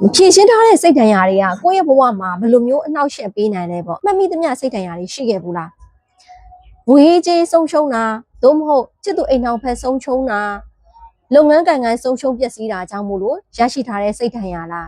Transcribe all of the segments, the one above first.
ဖြည့်ရှင်းထားတဲ့စိတ်ဒဏ်ရာတွေကကိုယ့်ရဲ့ဘဝမှာဘယ်လိုမျိုးအနှောက်အယှက်ပေးနိုင်လဲပေါ့မှတ်မိသမျှစိတ်ဒဏ်ရာတွေရှိခဲ့ဘူးလားဝေးကြေးဆုံးရှုံးတာသို့မဟုတ်ချစ်သူအိမ်အောင်ဖက်ဆုံးရှုံးတာလုပ်ငန်းကိုင်ကိုင်ဆုံးရှုံးပျက်စီးတာကြောင့်မို့လို့ရရှိထားတဲ့စိတ်ဒဏ်ရာလာ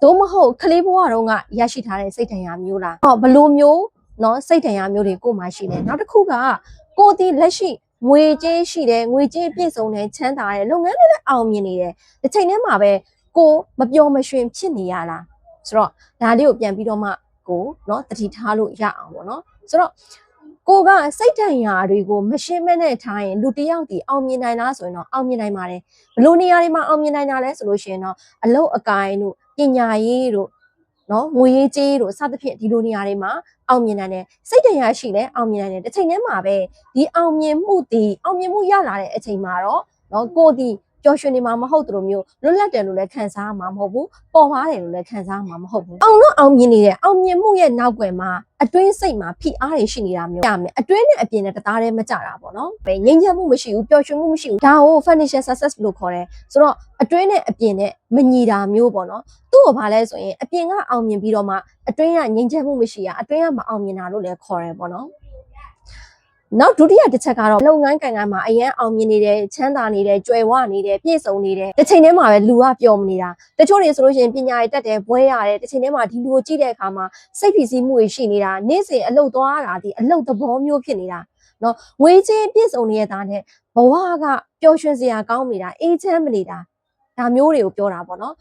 းသို့မဟုတ်ကလေးဘဝတုန်းကရရှိထားတဲ့စိတ်ဒဏ်ရာမျိုးလားဘယ်လိုမျိုးเนาะစိတ်ဒဏ်ရာမျိုးတွေကိုမှရှိတယ်နောက်တစ်ခုကကိုဒီလက်ရှိငွေကြေးရှိတယ်ငွေကြေးပြည့်စုံတယ်ချမ်းသာတယ်လုပ်ငန်းတွေလည်းအောင်မြင်နေတယ်တစ်ချိန်တည်းမှာပဲကိုမပျော်မရွှင်ဖြစ်နေရလားဆိုတော့ဒါလေးကိုပြန်ပြီးတော့မှကိုเนาะတတိထားလို့ရအောင်ပေါ့နော်ဆိုတော့ကိုကစိတ်ဒဏ်ရာတွေကိုမရှင်းမနဲ့ထားရင်လူတယောက်ဒီအောင်မြင်နိုင်လားဆိုရင်တော့အောင်မြင်နိုင်ပါတယ်ဘလို့နေရာတွေမှာအောင်မြင်နိုင်တာလဲဆိုလို့ရှိရင်တော့အလုပ်အကိုင်တို့ပညာရေးတို့နော်ငွေရေးကြေးတို့စသဖြင့်ဒီလိုနေရာတွေမှာအောင်မြင်နိုင်တယ်စိတ်တရားရှိလဲအောင်မြင်နိုင်တယ်တစ်ချိန်တည်းမှာပဲဒီအောင်မြင်မှုရလာတဲ့အချိန်မှာတော့နော်ကိုဒီပျော်ရွှင်နေမှာမဟုတ်တို့မျိုးလွတ်လပ်တယ်လို့လည်းခံစားမှာမဟုတ်ဘူးပေါ်ပါတယ်လို့လည်းခံစားမှာမဟုတ်ဘူးအောင်မြင်နေတဲ့အောင်မြင်မှုရဲ့နောက်ွယ်မှာအတွင်းစိတ်မှာဖိအားတွေရှိနေတာမျိုးရမယ်အတွင်းနဲ့အပြင်နဲ့တသားတည်းမကြတာပေါ့နော်ငြိမ်းချမ်းမှုမရှိဘူးပျော်ရွှင်မှုမရှိဘူးဒါကို financial success လို့ခေါ်တယ်ဆိုတော့အတွင်းနဲ့အပြင်နဲ့မညီတာမျိုးပေါ့နော်သူ့ကိုဘာလဲဆိုရင်အပြင်ကအောင်မြင်ပြီးတော့မှအတွင်းကငြိမ်းချမ်းမှုမရှိရအတွင်းကမအောင်မြင်တာလို့လည်းခေါ်တယ်ပေါ့နော်နောက်ဒုတိယတစ်ချက်ကတော့လုပ်ငန်းကိုင်မှာအရင်အောင်မြင်နေတယ်ချမ်းသာနေတယ်ကြွယ်ဝနေတယ်ပြည့်စုံနေတယ်တစ်ချိန်တည်းမှာပဲလူကပျော်မနေတာတချို့တွေဆိုလို့ရှိရင်ပညာရေးတက်တယ်ဘွဲရတယ်တစ်ချိန်တည်းမှာဒီလူကိုကြည့်တဲ့အခါမှာစိတ်ဖိစီးမှုတွေရှိနေတာနေ့စဉ်အလုပ်သွားတာဒီအလုပ်သဘောမျိုးဖြစ်နေတာနော်ငွေကြေးပြည့်စုံနေတာနဲ့ဘဝကပျော်ရွှင်စရာကောင်းနေတာအေးချမ်းမနေတာဒါမျိုးတွေကိုပြောတာပေါ့နော်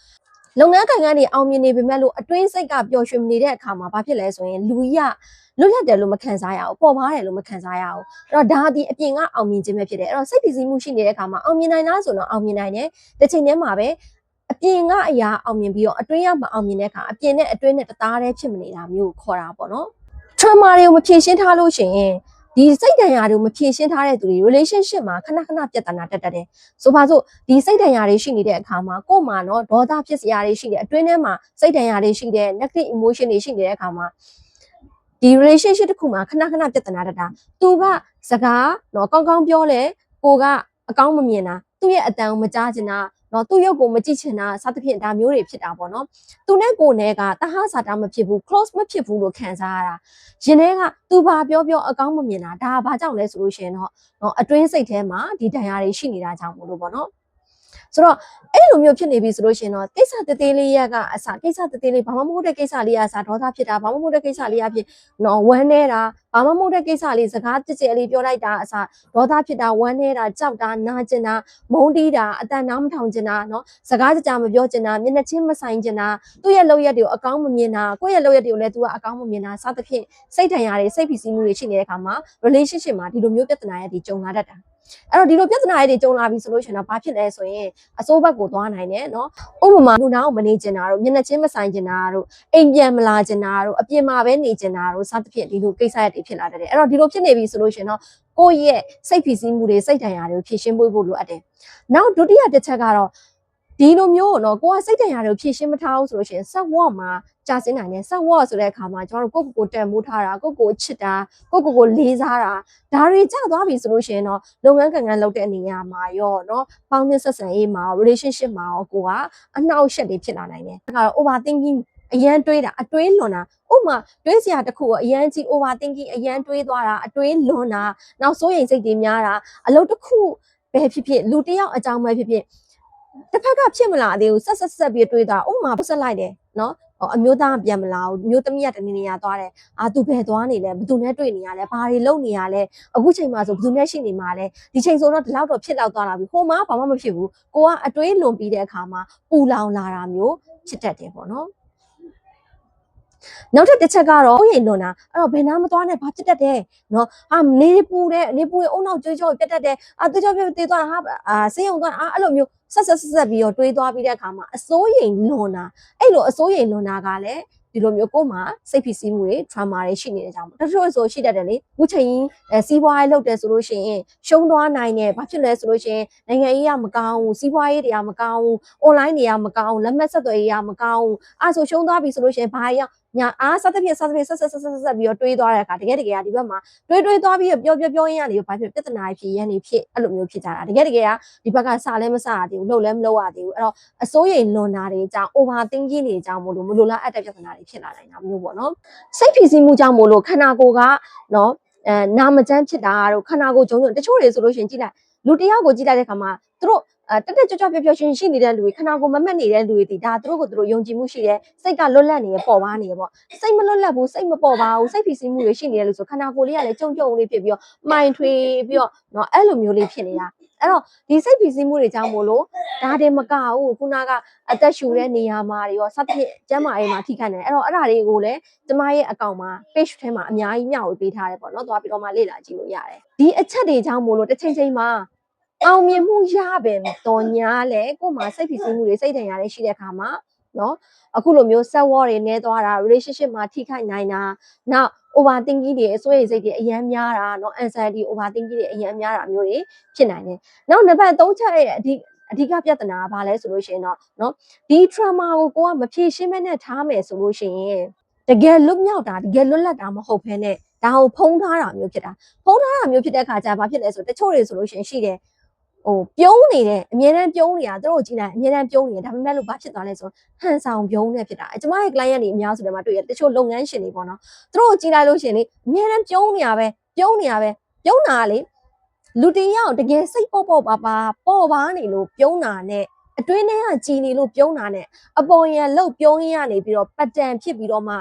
လုပ်ငန်းကိုင်ကနေအောင်မြင်နေပေမဲ့လို့အတွင်းစိတ်ကပျော်ရွှင်နေတဲ့အခါမှာဘာဖြစ်လဲဆိုရင်လူကြီးကလွတ်လပ်တယ်လို့မခံစားရဘူးပေါ်ပါတယ်လို့မခံစားရဘူးအဲ့တော့ဒါဒီအပြင်ကအောင်မြင်ခြင်းပဲဖြစ်တယ်အဲ့တော့စိတ်ဖိစီးမှုရှိနေတဲ့အခါမှာအောင်မြင်နိုင်လားဆိုတော့အောင်မြင်နိုင်တယ်တစ်ချိန်တည်းမှာပဲအပြင်ကအရာအောင်မြင်ပြီးတော့အတွင်းကမအောင်မြင်တဲ့အခါအပြင်နဲ့အတွင်းနဲ့တသားတည်းဖြစ်မနေတာမျိုးကိုခေါ်တာပေါ့နော် trauma တွေကိုမဖြေရှင်းထားလို့ရှိရင်ဒီစိတ်ဒဏ်ရာတွေကိုမဖြေရှင်းထားတဲ့သူတွေ relationship မှာခဏခဏပြဿနာတက်တယ်ဆိုပါစို့ဒီစိတ်ဒဏ်ရာတွေရှိနေတဲ့အခါမှာကို့မှာနော်ဒေါသဖြစ်စရာတွေရှိတယ်အတွင်းထဲမှာစိတ်ဒဏ်ရာတွေရှိတယ် negative emotion တွေရှိနေတဲ့အခါမှာဒီ relationship တစ်ခုမှာခဏခဏပြဿနာတက်တာသူကစကားနော်ကောင်းကောင်းပြောလဲကိုကအကောင်းမမြင်တာသူ့ရဲ့အတန်ကိုမကြားချင်တာနော်သူ့ရုပ်ကိုမကြည့်ချင်တာစသဖြင့်ဒါမျိုးတွေဖြစ်တာပေါ့နော်သူနဲ့ကိုနဲ့ကတဟဆာတာမဖြစ်ဘူး close မဖြစ်ဘူးလို့ခံစားရတာရင်ထဲကသူဘာပြောအကောင်းမမြင်တာဒါဘာကြောင့်လဲဆိုလို့ရှိရင်တော့အတွင်းစိတ်ထဲမှာဒီဒဏ်ရာတွေရှိနေတာကြောင့်မို့လို့ပေါ့နော်ဆိုတော့အဲ့လိုမျိုးဖြစ်နေပြီဆိုလို့ရှိရင်တော့ကိစ္စတသေးလေးကအစကိစ္စတသေးလေးဘာမှမဟုတ်တဲ့ကိစ္စလေးကအစဒေါသဖြစ်တာဘာမှမဟုတ်တဲ့ကိစ္စလေးအဖြစ်နော်ဝမ်းနေတာဘာမှမဟုတ်တဲ့ကိစ္စလေးစကားကြစ်လေးပြောလိုက်တာအစဒေါသဖြစ်တာဝမ်းနေတာကြောက်တာနာကျင်တာမုန်းတီးတာအတန်နားမထောင်ကျင်တာနော်စကားကြမပြောကျင်တာမျက်နှာချင်းမဆိုင်ကျင်တာသူ့ရဲ့လောက်ရက်တွေကိုအကောင်းမမြင်တာကိုယ့်ရဲ့လောက်ရက်တွေကိုလည်းသူကအကောင်းမမြင်တာစသဖြင့်စိတ်ဒဏ်ရာတွေစိတ်ဖိစီးမှုတွေရှိနေတဲ့အခါမှာ relationship မှာဒီလိုမျိုးပြဿနာရဲ့ဒီကြုံလာတတ်တာအဲ့တော့ဒီလိုပြဿနာတွေကြုံလာပြီဆိုလို့ရှိရင်တော့ဘာဖြစ်လဲဆိုရင်အစိုးဘက်ကိုသွားနိုင်တယ်နော်ဥပမာလူနာကိုမနေကျင်တာတို့မျက်နှာချင်းမဆိုင်ကျင်တာတို့အိမ်ပြန်မလာကျင်တာတို့အပြင်မှာပဲနေကျင်တာတို့စသဖြင့်ဒီလိုကိစ္စတွေဖြစ်လာတတ်တယ်အဲ့တော့ဒီလိုဖြစ်နေပြီဆိုလို့ရှိရင်တော့ကိုယ့်ရဲ့စိတ်ဖိစီးမှုတွေစိတ်ဒဏ်ရာတွေကိုဖြေရှင်းဖို့လိုအပ်တယ်နောက်ဒုတိယတစ်ချက်ကတော့ဒီလိုမျိုးနော်ကိုကစိတ်ဒဏ်ရာတွေကိုဖြေရှင်းမထားဘူးဆိုလို့ရှိရင်ဆက်ဝတ်မှာကြာစင်းနိုင်တယ်ဆက်ဝတ်ဆိုတဲ့အခါမှာကျွန်တော်တို့ကိုယ့်ကိုယ်တန်မိုးထားတာကိုယ့်ကိုယ်ချစ်တာကိုယ့်ကိုယ်လေးစားတာဒါတွေကြာသွားပြီဆိုလို့ရှိရင်တော့လုပ်ငန်းကံလုပ်တဲ့အနေနဲ့မှာရောနော်ပေါင်းသင်းဆက်ဆံရေးမှာ relationship မှာရောကိုကအနှောက်အယှက်တွေဖြစ်လာနိုင်တယ်ဒါကတော့ overthinking အရန်တွေးတာအတွေးလွန်တာဥပမာတွေးစရာတစ်ခုကိုအရန်ကြီး overthinking အရန်တွေးသွားတာအတွေးလွန်တာနောက်စိုးရိမ်စိတ်တွေများတာအလုပ်တစ်ခုပဲဖြစ်ဖြစ်လူတစ်ယောက်အကြောင်းပဲဖြစ်ဖြစ်တစ်ဖက်ကဖြစ်မလာသေးဘူးဆက်ပြီးတွေးတာဥပမာဆက်လိုက်တယ်နော်အမျိုးသားပြန်မလာဘူးမျိုးသမီးကတနေရာသွားတယ်သူဘယ်သွားနေလဲဘယ်သူနဲ့တွေ့နေရလဲဘာတွေလုပ်နေရလဲအခုချိန်မှာဆိုဘယ်သူနဲ့ရှိနေမှာလဲဒီချိန်ဆိုတော့ဒီလောက်တော့ဖြစ်လောက်သွားတာပြီဟိုမှာဘာမှမဖြစ်ဘူးကိုကအတွေးလွန်ပြီးတဲ့အခါမှာပူလောင်လာတာမျိုးဖြစ်တတ်တယ်ပေါ့နော်နောက်တစ်ချက်ကတော့ကိုယ်ရင်လွန်တာအဲ့တော့ဘယ်နာမသွားနဲ့ဘာဖြစ်တတ်တယ်နော်နေပူရင်အုံနောက်ကြွေးကြောပြတ်တတ်တယ်သွေးကြောပြတ်သေးသွားဆေးရုံသွားအဲ့လိုမျိုးဆက်ပြီးတော့တွေးသွားပြီးတဲ့အခါမှာအစိုးရိမ်လွန်တာအဲ့လိုအစိုးရိမ်လွန်တာကလည်းဒီလိုမျိုးကိုယ်မှာစိတ်ဖိစီးမှုတွေ trauma တွေရှိနေတဲ့ကြောင့်တချို့ဆိုရှိတတ်တယ်လေခုချိန်စီးပွားရေးလုပ်တယ်ဆိုလို့ရှိရင်ရှုံးသွားနိုင်တယ်ဘာဖြစ်လဲဆိုလို့ရှိရင်နိုင်ငံရေးကမကောင်းဘူးစီးပွားရေးတွေကမကောင်းဘူး online တွေကမကောင်းဘူးလက်မှတ်ဆက်သွယ်ရေးကမကောင်းဘူးဆိုရှုံးသွားပြီဆိုလို့ရှိရင်ဘာ ညာအားစသဖြင့်ဆက်ပြီးတော့တွေးသွားတဲ့အခါတကယ်ဒီဘက်မှာတွေးသွားပြီးတော့ပြောရင်းကနေဘာဖြစ်ပြဿနာဖြစ်ရန်နေဖြစ်အဲ့လိုမျိုးဖြစ်ကြတာတကယ်ကဒီဘက်ကစလည်းမစရသေးဘူးလှုပ်လည်းမလှုပ်ရသေးဘူးအဲ့တော့အစိုးရိမ်လွန်တာတွေကြောင့် over thinking တွေကြောင့်မလို့လားအပ်တဲ့ပြဿနာတွေဖြစ်လာနိုင်တာမျိုးပေါ့နော်စိတ်ဖိစီးမှုကြောင့်မို့လို့ခန္ဓာကိုယ်ကနော်နာမကျန်းဖြစ်တာတို့ခန္ဓာကိုယ်ဂျုံတချို့တွေဆိုလို့ရှိရင်ကြည့်လိုက်လူတယောက်ကိုကြည့်လိုက်တဲ့ခါမှာသူတို့တက်ကြွပျော်ရွှင်ရှိနေတဲ့လူတွေခန္ဓာကိုယ်မမက်နေတဲ့လူတွေဒီဒါသူတို့ကိုသူတို့ယုံကြည်မှုရှိတယ်စိတ်ကလွတ်လပ်နေရပေါ်ပါနေရပေါ့စိတ်မလွတ်လပ်ဘူးစိတ်မပေါ်ပါဘူးစိတ်ဖိစီးမှုတွေရှိနေတယ်လို့ဆိုခန္ဓာကိုယ်လေးကလည်းကြုံလေးဖြစ်ပြီးတော့မှိုင်ထွေးပြီးတော့နော်အဲ့လိုမျိုးလေးဖြစ်နေတာအဲ့တော့ဒီစိတ်ဖိစီးမှုတွေကြောင့်မို့လို့ဒါတွေမကဘူးခုနကအသက်ရှူတဲ့နေရာမှာတွေရောစသဖြင့်ကျမ်းမာရေးမှာထိခိုက်နေတယ်အဲ့တော့အဲ့ဒါတွေကိုလည်းကျမရဲ့အကောင့်မှာ page ထဲမှာအများကြီးမျှဝေပေးထားတယ်ပေါ့နော်သွားပြီးတော့မှလေ့လာကြည့်လို့ရတယ်ဒီအချက်တွေကြောင့်မို့လို့တစ်ချိန်မှာအောင်မြင်မှုရပင်တော်ညာလဲကို့မှာစိတ်ဖိစီးမှုတွေစိတ်ဒဏ်ရာတွေရှိတဲ့အခါမှာနော်အခုလိုမျိုး set word တွေနဲသွားတာ relationship မှာထိခိုက်နိုင်တာနောက် over thinking တွေအစွဲရိတ်စိတ်တွေအယမ်းများတာနော် anxiety over thinking တွေအယမ်းများတာမျိုးတွေဖြစ်နိုင်တယ်နောက်နံပါတ်3ချက်ရဲ့အဓိကပြဿနာကဘာလဲဆိုလို့ရှိရင်တော့နော်ဒီ trauma ကိုကမဖြေရှင်းမဲနဲ့ထားမယ်ဆိုလို့ရှိရင်တကယ်လွတ်မြောက်တာတကယ်လွတ်လပ်တာမဟုတ်ဘဲနဲ့ဒါကိုဖုံးထားတာမျိုးဖြစ်တာဖုံးထားတာမျိုးဖြစ်တဲ့အခါကျဘာဖြစ်လဲဆိုတချို့တွေဆိုလို့ရှိရင်ရှိတယ်ပြုံးနေတယ်အမြဲတမ်းပြုံးနေတာသူတို့ကြည့်လိုက်အမြဲတမ်းပြုံးနေတယ်ဒါပေမဲ့လို့ဘာဖြစ်သွားလဲဆိုဟန်ဆောင်ပြုံးနေဖြစ်တာကျမရဲ့ client တွေအများစုတွေမှာတွေ့ရတချို့လုပ်ငန်းရှင်တွေပေါ့နော်သူတို့ကြည့်လိုက်လို့ရှိရင်လေအမြဲတမ်းပြုံးနေတာပဲပြုံးတာလေလူတယောက်တကယ်စိတ်ပေါ့ပါနေလို့ပြုံးတာနဲ့အတွင်းထဲကကြည်နေလို့ပြုံးတာနဲ့အပေါ်ရန်လှုပ်ပြုံးရနေပြီးတော့ပတ်တန်ဖြစ်ပြီးတော့မှ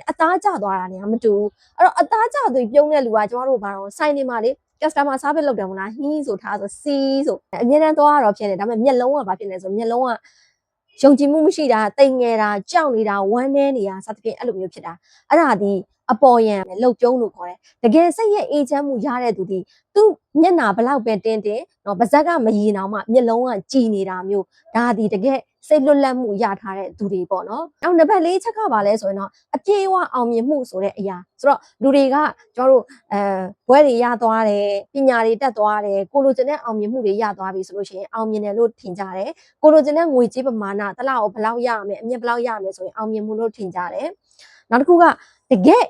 အသားကျသွားတာနဲ့မတူဘူးအဲ့တော့အသားကျသူပြုံးတဲ့လူကကျမတို့ဘာလို့စိုင်းနေမှာလေcustomer service လုပ်တယ်မလားဟင်းဆိုထားဆိုစီးဆိုအမြဲတမ်းသွားရတော့ဖြစ်နေဒါပေမဲ့မျက်လုံးကဘာဖြစ်လဲဆိုမျက်လုံးကယုံကြည်မှုမရှိတာတိမ်ငယ်တာကြောက်နေတာဝမ်းနည်းနေတာစသဖြင့်အဲ့လိုမျိုးဖြစ်တာအဲ့ဒါဒီအပေါ်ယံလှုပ်ပြုံးလို့ခေါ်တယ်တကယ်စိတ်ရဲ့အေးချမ်းမှုရတဲ့သူဒီသူ့မျက်နှာဘလောက်ပဲတင်းနော်ပါဇက်ကမရင်အောင်မှမျက်လုံးကကြည်နေတာမျိုးဒါဒီတကယ်စိတ်လွတ်လပ်မှုရထားတဲ့သူတွေပေါ့နော်နောက်နံပါတ်4ချက်ကပါလဲဆိုရင်တော့အပြည့်အဝအောင်မြင်မှုဆိုတဲ့အရာဆိုတော့လူတွေကကျွန်တော်တို့ဘွဲတွေရသွားတယ်ပညာတွေတက်သွားတယ်ကိုလိုချင်တဲ့အောင်မြင်မှုတွေရသွားပြီဆိုလို့ရှိရင်အောင်မြင်တယ်လို့ထင်ကြတယ်ကိုလိုချင်တဲ့ငွေကြေးပမာဏတစ်လောက်ဘယ်လောက်ရရမယ်အမြင့်ဘယ်လောက်ရရမယ်ဆိုရင်အောင်မြင်မှုလို့ထင်ကြတယ်နောက်တစ်ခုကတကယ်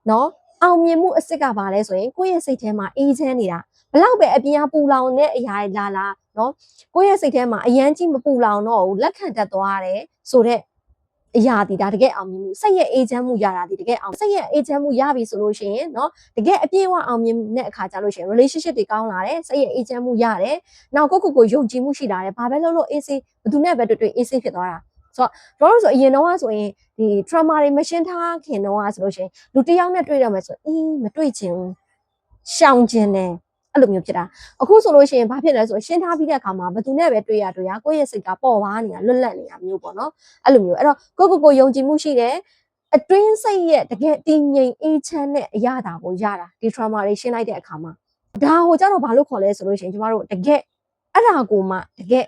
နော်အောင်မြင်မှုအစ်စ်ကပါလဲဆိုရင်ကိုယ့်ရဲ့စိတ်ထဲမှာအေးချမ်းနေတာဘလောက်ပဲအပြင်အပူလောင်တဲ့အရာတွေလာနော်ကိုယ့်ရဲ့စိတ်ထဲမှာအယမ်းကြီးမပူလောင်တော့ဘူးလက်ခံတတ်သွားတယ်ဆိုတဲ့အရာဒီဒါတကယ်အောင်မြင်မှုစိတ်ရဲ့အေးချမ်းမှုရတာဒီတကယ်အောင်စိတ်ရဲ့အေးချမ်းမှုရပြီဆိုလို့ရှိရင်เนาะတကယ်အပြည့်အဝအောင်မြင်တဲ့အခါကျလို့ရှိရင် relationship တွေကောင်းလာတယ်စိတ်ရဲ့အေးချမ်းမှုရတယ်နောက်ကိုယုံကြည်မှုရှိလာတယ်ဘာပဲလုပ်လို့အေးဆေးဘယ်သူနဲ့ပဲတွေ့အေးဆေးဖြစ်သွားတာဆိုတော့တို့ဆိုအရင်တော့ဆိုရင်ဒီ trauma တွေမရှင်းထားခင်တော့ဆိုလို့ရှိရင်လူတစ်ယောက်နဲ့တွေ့ရမယ်ဆိုမတွေ့ချင်ဘူးရှောင်ချင်တယ်အဲ့လိုမျိုးဖြစ်တာအခုဆိုလို့ရှိရင်ဘာဖြစ်လဲဆိုရှင်းထားပြီးတဲ့အခါမှာဘယ်သူနဲ့ပဲတွေ့ရကိုယ့်ရဲ့စိတ်ကပေါ်ပါနေတာလွတ်လပ်နေတာမျိုးပေါ့နော်အဲ့လိုမျိုးအဲ့တော့ကိုယုံကြည်မှုရှိတယ်အတွင်းစိတ်ရဲ့တကယ်တည်ငြိမ်အေးချမ်းတဲ့အရာတာကိုရတာဒီ trauma တွေရှင်းလိုက်တဲ့အခါမှာဒါကိုကျတော့ဘာလို့ခေါ်လဲဆိုလို့ရှိရင်ကျမတို့တကယ်အဲ့ဒါကိုမှတကယ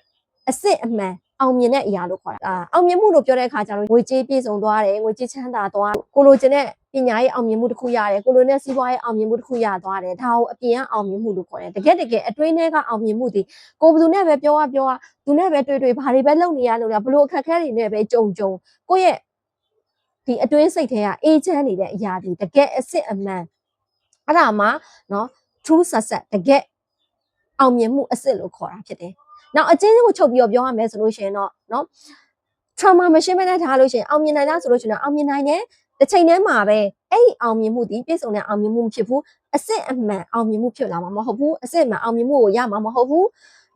်အစစ်အမှန်အောင်မြင်တဲ့အရာလို့ခေါ်တာအောင်မြင်မှုလို့ပြောတဲ့အခါကျတော့ငွေကြေးပြည့်စုံသွားတယ်ငွေကြေးချမ်းသာသွားကိုလိုချင်တဲ့ပညာရေးအောင်မြင်မှုတစ်ခုရတယ်ကိုလိုနဲ့စီးပွားရေးအောင်မြင်မှုတစ်ခုရသွားတယ်ဒါကိုအပြင်ကအောင်မြင်မှုလို့ခေါ်တယ်တကယ်အတွင်းထဲကအောင်မြင်မှုဒီကိုဘယ်သူနဲ့ပဲပြောသူနဲ့ပဲတွေ့ဘာတွေပဲလုပ်နေရလို့ဘလို့အခက်အခဲတွေနဲ့ပဲကြုံကိုယ့်ရဲ့ဒီအတွင်းစိတ်ထဲကအေးချမ်းနေတဲ့အရာဒီတကယ်အစစ်အမှန်အဲ့ဒါမှနော် true success တကယ်အောင်မြင်မှုအစစ်လို့ခေါ်တာဖြစ်တယ်နောက်အချင်းချင်းကိုချုပ်ပြီးတော့ပြောရမယ်ဆိုလို့ရှိရင်တော့နော် trauma မရှင်းမနဲ့ထားလို့ရှိရင်အောင်မြင်နိုင်တာဆိုလို့ရှိရင်အောင်မြင်နိုင်တယ်တစ်ချိန်တည်းမှာပဲအဲ့ဒီအောင်မြင်မှုဒီပြည့်စုံတဲ့အောင်မြင်မှုမဖြစ်ဘူးအစစ်အမှန်အောင်မြင်မှုဖြစ်လာမှာမဟုတ်ဘူးအစစ်အမှန်အောင်မြင်မှုကိုရမှာမဟုတ်ဘူး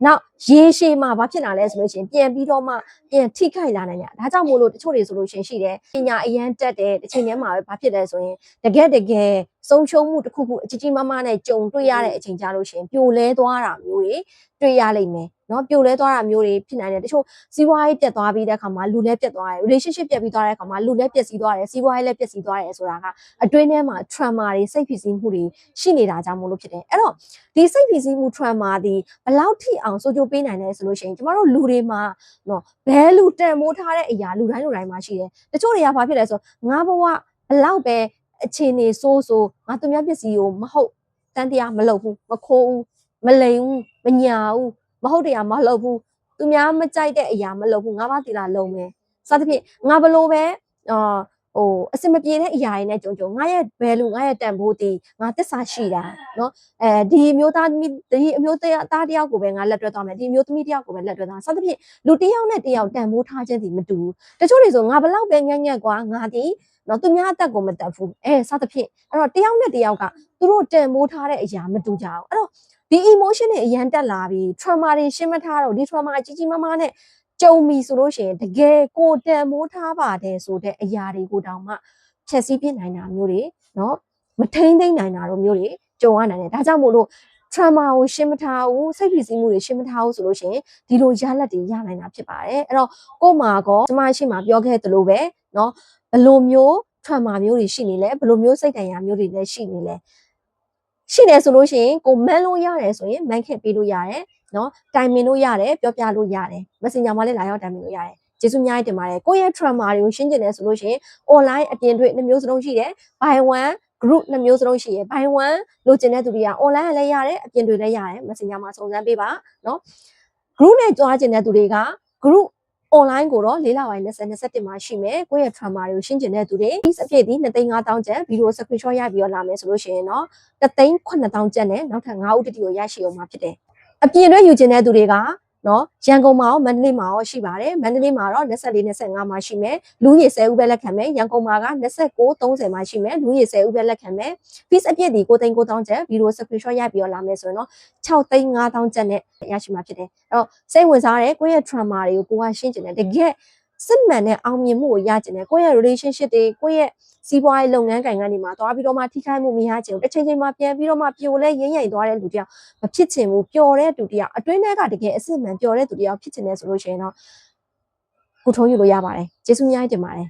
နောက်ရေရှည်မှာဘာဖြစ်လာလဲဆိုလို့ရှိရင်ပြန်ပြီးတော့မှပြန်ထိခိုက်လာနိုင်တယ်ဒါကြောင့်မို့လို့တချို့တွေဆိုလို့ရှိရင်ပညာအရန်တက်တယ်တစ်ချိန်တည်းမှာပဲဘာဖြစ်လဲဆိုရင်တကယ်ဆုံးရှုံးမှုတစ်ခုအကြီးမားမားနဲ့ကြုံတွေ့ရတဲ့အချိန်ကြလို့ရှိရင်ပြိုလဲသွားတာမျိုးတွေတွေ့ရလိမ့်မယ်နော်ပြိုလဲသွားတာမျိုးတွေဖြစ်နိုင်တယ်တချို့စီးပွားရေးပြတ်သွားပြီးတဲ့အခါမှာလူလည်းပြတ်သွားတယ် relationship ပြတ်ပြီးသွားတဲ့အခါမှာလူလည်းပျက်စီးသွားတယ်စီးပွားရေးလည်းပျက်စီးသွားတယ်ဆိုတာကအတွင်းထဲမှာ trauma တွေစိတ်ဖိစီးမှုတွေရှိနေတာကြောင့်မို့လို့ဖြစ်တယ်အဲ့တော့ဒီစိတ်ဖိစီးမှု trauma ဒီဘလောက်ထိအောင်စိုးကျိုးပေးနိုင်လဲဆိုလို့ရှိရင်ကျမတို့လူတွေမှာနော်ဘဲလူတန်မိုးထားတဲ့အရာလူတိုင်းမှာရှိတယ်တချို့တွေကဘာဖြစ်လဲဆိုငါဘဝဘလောက်ပဲအခြေအနေဆိုးငါသူများပစ္စည်းကိုမဟုတ်တန်တရားမလုပ်ဘူးမခိုးဘူးမလိမ်ဘူးမညာဘူးမဟုတ်တရားမလုပ်ဘူးသူများမကြိုက်တဲ့အရာမလုပ်ဘူးငါဘာတီလာလုံးမယ်စသဖြင့်ငါဘလို့ပဲ အစင်မပြေတဲ့အရာတွေနဲ့ကြုံငါရဲ့ဘယ်လိုငါရဲ့တန်ဖိုးတီငါသစ္စာရှိတာနော်ဒီအမျိုးသားဒီအမျိုးသားတယောက်ကိုပဲငါလက်တွဲသွားမယ်ဒီအမျိုးသမီးတယောက်ကိုပဲလက်တွဲသွားစသဖြင့်လူတယောက်နဲ့တယောက်တန်ဖိုးထားခြင်းစီမတူဘူးတချို့တွေဆိုငါဘလောက်ပဲငက်ကွာငါဒီနော်သူများအသက်ကိုမတက်ဘူးစသဖြင့်အဲ့တော့တယောက်နဲ့တယောက်ကသူတို့တန်ဖိုးထားတဲ့အရာမတူကြအောင်အဲ့တော့ဒီ emotion တွေအရန်တက်လာပြီး trauma တွေရှင်းမထားတော့ဒီ trauma ကြီးကြီးမားမားနဲ့ကြုံပြီဆိုလို့ရှိရင်တကယ်ကိုတန်မိုးထားပါတယ်ဆိုတဲ့အရာတွေကိုတောင်မှဖြည့်ဆည်းပြနိုင်တာမျိုးတွေနော်မထိန်သိမ့်နိုင်တာတို့မျိုးတွေကြုံရနိုင်တယ်ဒါကြောင့်မို့လို့ trauma ကိုရှင်းမထားဘူးစိတ်ဖိစီးမှုတွေရှင်းမထားဘူးဆိုလို့ရှိရင်ဒီလိုရလဒ်တွေရနိုင်တာဖြစ်ပါတယ်အဲ့တော့ကို့မှာကောကျမရှိမှပြောခဲ့သလိုပဲနော်ဘယ်လိုမျိုး trauma မျိုးတွေရှိနေလဲဘယ်လိုမျိုးစိတ်တရားမျိုးတွေလည်းရှိနေလဲရှိတယ်ဆိုလို့ရှိရင်ကိုမန်းလို့ရတယ်ဆိုရင်မန်းခဲ့ပေးလို့ရတယ်နော်တိုင်ပင်လို့ရတယ်ပြောပြလို့ရတယ် Messenger မှာလည်းလာရောက်တိုင်ပင်လို့ရတယ်ကျေးဇူးများတင်ပါတယ်ကိုယ့်ရဲ့ trauma တွေကိုရှင်းကျင်တယ်ဆိုလို့ရှိရင် online အပြင်တွေ့2မျိုးစလုံးရှိတယ် by one group 2မျိုးစလုံးရှိတယ် by one လိုချင်တဲ့သူတွေက online လည်းရတယ်အပြင်တွေ့လည်းရတယ် Messenger မှာစုံစမ်းပေးပါနော် group နဲ့ကြွားကျင်တဲ့သူတွေက group online ကိုတော့4လပိုင်း2021မှာရှိမယ်ကိုယ့်ရဲ့ trauma တွေကိုရှင်းကျင်တဲ့သူတွေဒီအပြည့်ဒီ2,500,000ကျပ်ဗီဒီယို screenshot ရပြီးတော့လာမယ်ဆိုလို့ရှိရင်တော့3,900,000ကျပ်နဲ့နောက်ထပ်5ဦးတတိကိုရရှိအောင်မှာဖြစ်တယ်အပြင်တွဲယူကျင်တဲ့သူတွေကနော်ရန်ကုန်မှာရောမန္တလေးမှာရောရှိပါတယ်မန္တလေးမှာတော့24 25မှာရှိမယ်လူကြီး10ဦးပဲလက်ခံမယ်ရန်ကုန်မှာက29 30မှာရှိမယ်လူကြီး10ဦးပဲလက်ခံမယ် fees အပြည့်ဒီ9,900,000ကျပ်ဗီဒီယို screenshot ရပြီးတော့လာမယ်ဆိုရင်တော့6,500,000ကျပ်နဲ့ရရှိမှာဖြစ်တယ်အဲ့တော့စိတ်ဝင်စားတဲ့ကိုယ့်ရဲ့ trauma တွေကိုကိုကရှင်းကျင်တယ်တကယ်စစ်မှန်တဲ့အောင်မြင်မှုကိုရကျင်တယ်ကိုယ့်ရဲ့ relationship တွေကိုယ့်ရဲ့စီးပွားရေးလုပ်ငန်းကိုင်ကနေမှာသွားပြီးတော့မှထိခိုက်မှုမရချင်ဘူးတစ်ချိန်ချိန်မှာပြန်ပြီးတော့မှပျော်လဲရင်းရိမ်သွားတဲ့လူတယောက်မဖြစ်ချင်ဘူးပျော်တဲ့သူတယောက်အတွင်းထဲကတကယ်အစစ်မှန်ပျော်တဲ့သူတယောက်ဖြစ်ချင်တယ်ဆိုလို့ရှိရင်တော့ကိုထုံးယူလို့ရပါတယ်ကျေးဇူးများတင်ပါတယ်